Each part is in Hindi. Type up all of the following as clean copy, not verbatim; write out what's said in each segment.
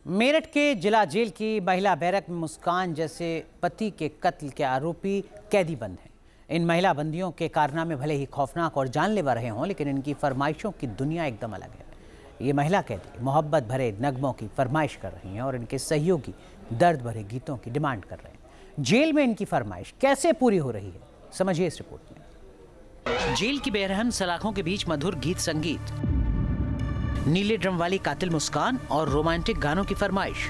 मेरठ के जिला जेल की महिला बैरक में मुस्कान जैसे पति के कत्ल के आरोपी कैदी बंद हैं। इन महिला बंदियों के कारनामे भले ही खौफनाक और जानलेवा रहे हों, लेकिन इनकी फरमाइशों की दुनिया एकदम अलग है। ये महिला कैदी मोहब्बत भरे नगमों की फरमाइश कर रही हैं और इनके सहयोगी दर्द भरे गीतों की डिमांड कर रहे हैं। जेल में इनकी फरमाइश कैसे पूरी हो रही है, समझिए इस रिपोर्ट में। जेल की बेरहम सलाखों के बीच मधुर गीत संगीत, नीले ड्रम वाली कातिल मुस्कान और रोमांटिक गानों की फरमाइश।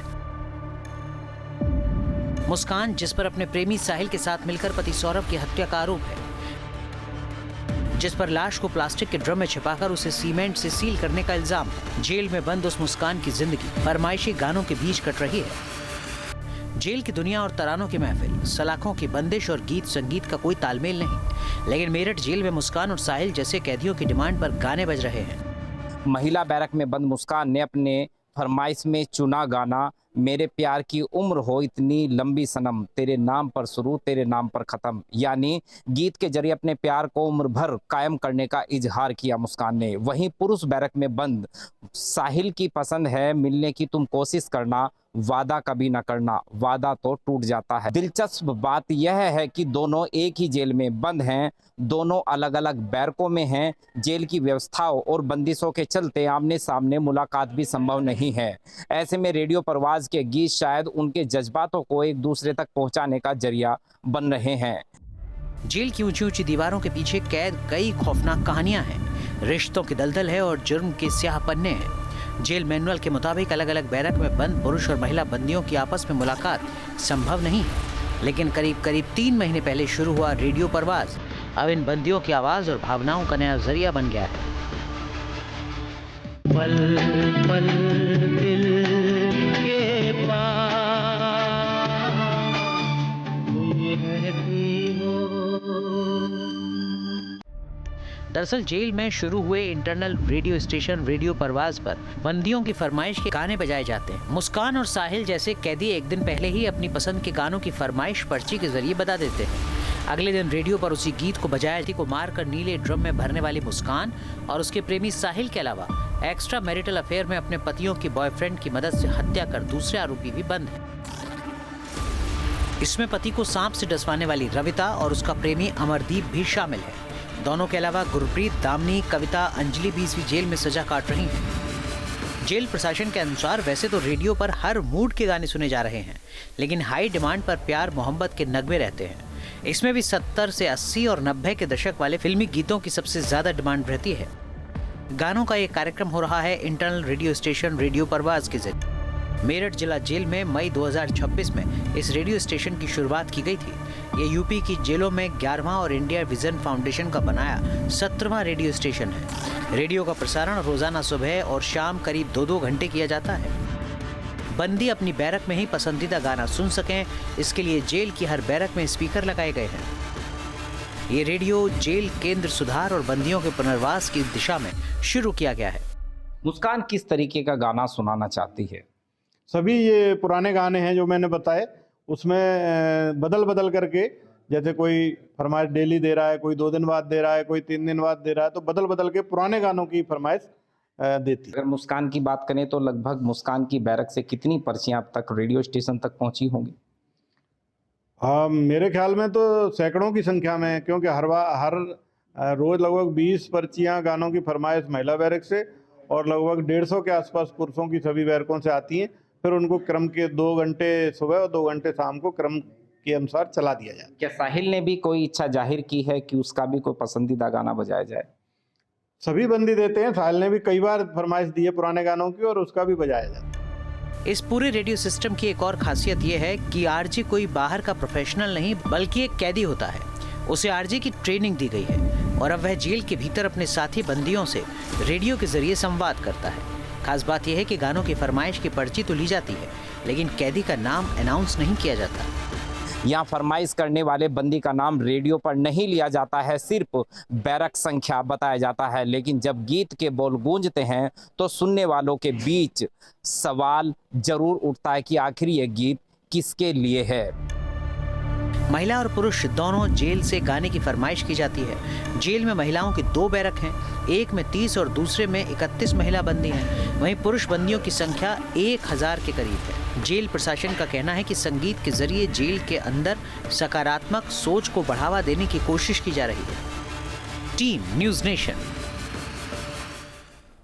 मुस्कान, जिस पर अपने प्रेमी साहिल के साथ मिलकर पति सौरभ की हत्या का आरोप है, जिस पर लाश को प्लास्टिक के ड्रम में छिपाकर उसे सीमेंट से सील करने का इल्जाम है। जेल में बंद उस मुस्कान की जिंदगी फरमाइशी गानों के बीच कट रही है। जेल की दुनिया और तरानों की महफिल, सलाखों की बंदिश और गीत संगीत का कोई तालमेल नहीं, लेकिन मेरठ जेल में मुस्कान और साहिल जैसे कैदियों की डिमांड पर गाने बज रहे हैं। महिला बैरक में बंद मुस्कान ने अपने फरमाइश में चुना गाना मेरे प्यार की उम्र हो इतनी लंबी सनम, तेरे नाम पर शुरू तेरे नाम पर खत्म। यानी गीत के जरिए अपने प्यार को उम्र भर कायम करने का इजहार किया मुस्कान ने। वहीं पुरुष बैरक में बंद साहिल की पसंद है मिलने की तुम कोशिश करना, वादा कभी न करना, वादा तो टूट जाता है। दिलचस्प बात यह है कि दोनों एक ही जेल में बंद हैं, दोनों अलग अलग बैरकों में हैं। जेल की व्यवस्थाओं और बंदिशों के चलते आमने सामने मुलाकात भी संभव नहीं है। ऐसे में रेडियो परवाज के गीत शायद उनके जज्बातों को एक दूसरे तक पहुंचाने का जरिया बन रहे हैं। जेल की ऊंची ऊंची दीवारों के पीछे कैद कई खौफनाक कहानियां हैं, रिश्तों की दलदल है और जुर्म के स्याह पन्ने हैं। जेल मैनुअल के मुताबिक अलग अलग बैरक में बंद पुरुष और महिला बंदियों की आपस में मुलाकात संभव नहीं है, लेकिन करीब 3 महीने पहले शुरू हुआ रेडियो परवाज अब इन बंदियों की आवाज और भावनाओं का नया जरिया बन गया है। पल पल दिल के पास दरअसल जेल में शुरू हुए इंटरनल रेडियो स्टेशन रेडियो परवाज पर बंदियों की फरमाइश के गाने बजाए जाते हैं। मुस्कान और साहिल जैसे कैदी एक दिन पहले ही अपनी पसंद के गानों की फरमाइश पर्ची के जरिए बता देते हैं। अगले दिन रेडियो पर उसी गीत को बजाया को मारकर नीले ड्रम में भरने वाली मुस्कान और उसके प्रेमी साहिल के अलावा एक्स्ट्रा मैरिटल अफेयर में अपने पतियों की बॉयफ्रेंड की मदद से हत्या कर दूसरे आरोपी भी बंद है। इसमें पति को सांप से डसवाने वाली रविता और उसका प्रेमी अमरदीप भी शामिल है। दोनों के अलावा गुरप्रीत, दामिनी, कविता, अंजलि भी इसी जेल में सजा काट रही हैं। जेल प्रशासन के अनुसार वैसे तो रेडियो पर हर मूड के गाने सुने जा रहे हैं, लेकिन हाई डिमांड पर प्यार मोहब्बत के नगमे रहते हैं। इसमें भी 70 से 80 और 90 के दशक वाले फिल्मी गीतों की सबसे ज्यादा डिमांड रहती है। गानों का एक कार्यक्रम हो रहा है इंटरनल रेडियो स्टेशन रेडियो परवाज के जरिए। मेरठ जिला जेल में मई 2026 में इस रेडियो स्टेशन की शुरुआत की गई थी। ये यूपी की जेलों में 11वां और इंडिया विजन फाउंडेशन का बनाया 17वां रेडियो स्टेशन है। रेडियो का प्रसारण रोजाना सुबह और शाम करीब 2-2 घंटे किया जाता है। बंदी अपनी बैरक में ही पसंदीदा गाना सुन सकें, इसके लिए जेल की हर बैरक में स्पीकर लगाए गए हैं। ये रेडियो जेल केंद्र सुधार और बंदियों के पुनर्वास की दिशा में शुरू किया गया है। मुस्कान किस तरीके का गाना सुनाना चाहती है? सभी ये पुराने गाने हैं जो मैंने बताए, उसमें बदल बदल करके, जैसे कोई फरमाइश डेली दे रहा है, कोई 2 दिन बाद दे रहा है, कोई 3 दिन बाद दे रहा है, तो बदल बदल के पुराने गानों की फरमाइश देती। अगर मुस्कान की बात करें तो लगभग मुस्कान की बैरक से कितनी पर्चियां अब तक रेडियो स्टेशन तक पहुंची होंगी? मेरे ख्याल में तो सैकड़ों की संख्या में, क्योंकि हर रोज लगभग 20 पर्चियां गानों की फरमाइश महिला बैरक से और लगभग 150 के आसपास पुरुषों की सभी बैरकों से आती हैं। फिर उनको क्रम के 2 घंटे सुबह और 2 घंटे शाम को क्रम के अनुसार चला दिया जाए। क्या साहिल ने भी कोई इच्छा जाहिर की है कि उसका भी कोई पसंदीदा गाना बजाया जाए? सभी बंदी देते हैं। साहिल ने भी कई बार फरमाइश दी है पुराने गानों की और उसका भी बजाया जाता है। इस पूरे रेडियो सिस्टम की एक और खासियत यह है कि आरजे कोई बाहर का प्रोफेशनल नहीं बल्कि एक कैदी होता है। उसे आरजे की ट्रेनिंग दी गई है और अब वह जेल के भीतर अपने साथी बंदियों से रेडियो के जरिए संवाद करता है। खास बात यह है कि गानों की फरमाइश की पर्ची तो ली जाती है, लेकिन कैदी का नाम अनाउंस नहीं किया जाता। यहाँ फरमाइश करने वाले बंदी का नाम रेडियो पर नहीं लिया जाता है, सिर्फ बैरक संख्या बताया जाता है। लेकिन जब गीत के बोल गूंजते हैं तो सुनने वालों के बीच सवाल जरूर उठता है कि आखिर ये गीत किसके लिए है। महिला और पुरुष दोनों जेल से गाने की फरमाइश की जाती है। जेल में महिलाओं की 2 बैरक हैं, एक में 30 और दूसरे में 31 महिला बंदी हैं। वहीं पुरुष बंदियों की संख्या 1000 के करीब है। जेल प्रशासन का कहना है कि संगीत के जरिए जेल के अंदर सकारात्मक सोच को बढ़ावा देने की कोशिश की जा रही है। Team news nation.